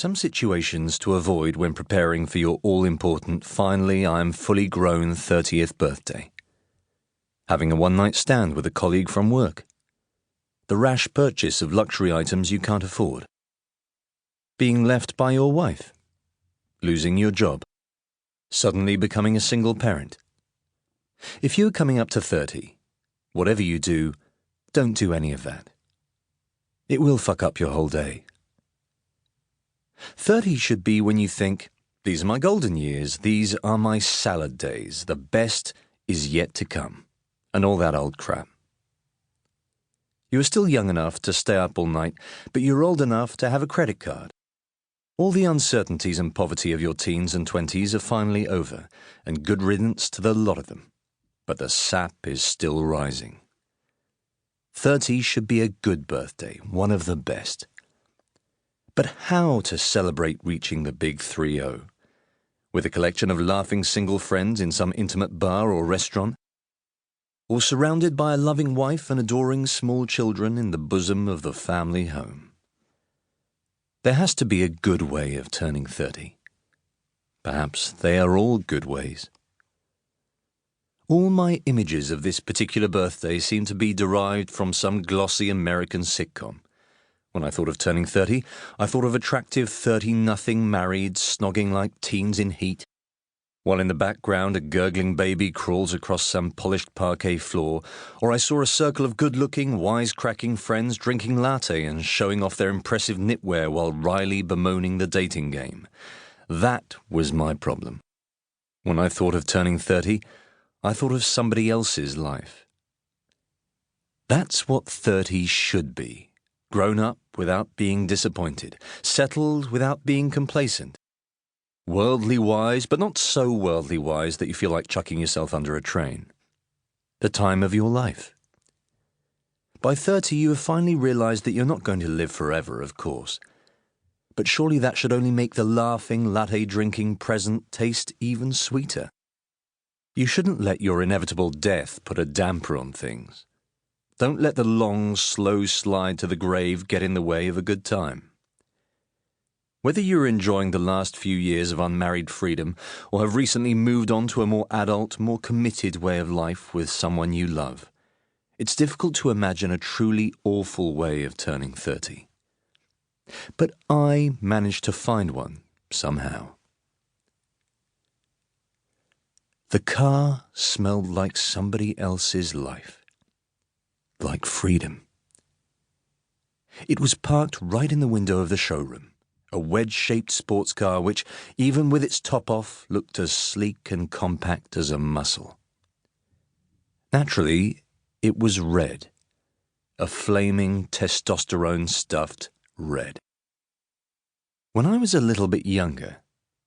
Some situations to avoid when preparing for your all-important finally I'm fully grown 30th birthday. Having a one-night stand with a colleague from work. The rash purchase of luxury items you can't afford. Being left by your wife. Losing your job. Suddenly becoming a single parent. If you're coming up to 30, whatever you do, don't do any of that. It will fuck up your whole day. 30 should be when you think, these are my golden years, these are my salad days, the best is yet to come, and all that old crap. You are still young enough to stay up all night, but you're old enough to have a credit card. All the uncertainties and poverty of your teens and 20s are finally over, and good riddance to the lot of them. But the sap is still rising. 30 should be a good birthday, one of the best. But how to celebrate reaching the big 3-0? With a collection of laughing single friends in some intimate bar or restaurant? Or surrounded by a loving wife and adoring small children in the bosom of the family home? There has to be a good way of turning 30. Perhaps they are all good ways. All my images of this particular birthday seem to be derived from some glossy American sitcom. When I thought of turning 30, I thought of attractive 30-nothing marrieds snogging like teens in heat, while in the background a gurgling baby crawls across some polished parquet floor, or I saw a circle of good-looking, wisecracking friends drinking latte and showing off their impressive knitwear while wryly bemoaning the dating game. That was my problem. When I thought of turning 30, I thought of somebody else's life. That's what 30 should be. Grown up without being disappointed. Settled without being complacent. Worldly wise, but not so worldly wise that you feel like chucking yourself under a train. The time of your life. By 30, you have finally realized that you're not going to live forever, of course. But surely that should only make the laughing, latte-drinking present taste even sweeter. You shouldn't let your inevitable death put a damper on things. Don't let the long, slow slide to the grave get in the way of a good time. Whether you're enjoying the last few years of unmarried freedom or have recently moved on to a more adult, more committed way of life with someone you love, it's difficult to imagine a truly awful way of turning 30. But I managed to find one, somehow. The car smelled like somebody else's life. Like freedom. It was parked right in the window of the showroom, a wedge-shaped sports car which, even with its top off, looked as sleek and compact as a muscle. Naturally, it was red. A flaming, testosterone-stuffed red. When I was a little bit younger,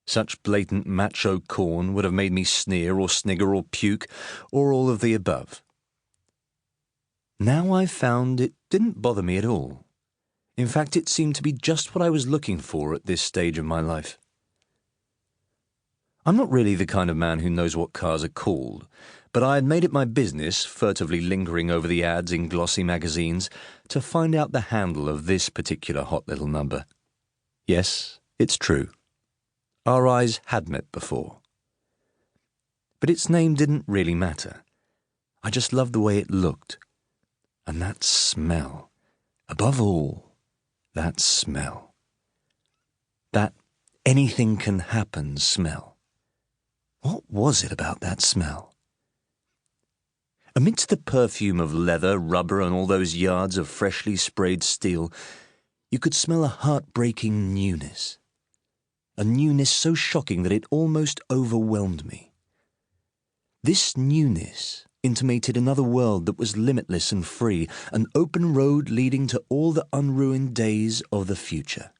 such blatant macho corn would have made me sneer or snigger or puke, or all of the above. Now I've found it didn't bother me at all. In fact, it seemed to be just what I was looking for at this stage of my life. I'm not really the kind of man who knows what cars are called, but I had made it my business, furtively lingering over the ads in glossy magazines, to find out the handle of this particular hot little number. Yes, it's true. Our eyes had met before. But its name didn't really matter. I just loved the way it looked. And that smell. Above all, that smell. That anything can happen smell. What was it about that smell? Amidst the perfume of leather, rubber, and all those yards of freshly sprayed steel, you could smell a heart-breaking newness. A newness so shocking that it almost overwhelmed me. This newness intimated another world that was limitless and free, an open road leading to all the unruined days of the future.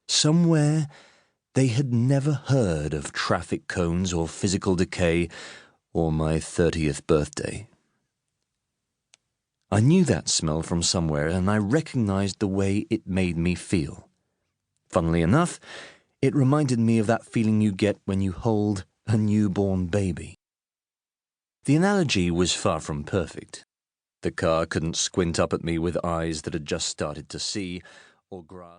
Somewhere they had never heard of traffic cones or physical decay or my 30th birthday. I knew that smell from somewhere, and I recognized the way it made me feel. Funnily enough, it reminded me of that feeling you get when you hold a newborn baby. The analogy was far from perfect. The car couldn't squint up at me with eyes that had just started to see or grasp.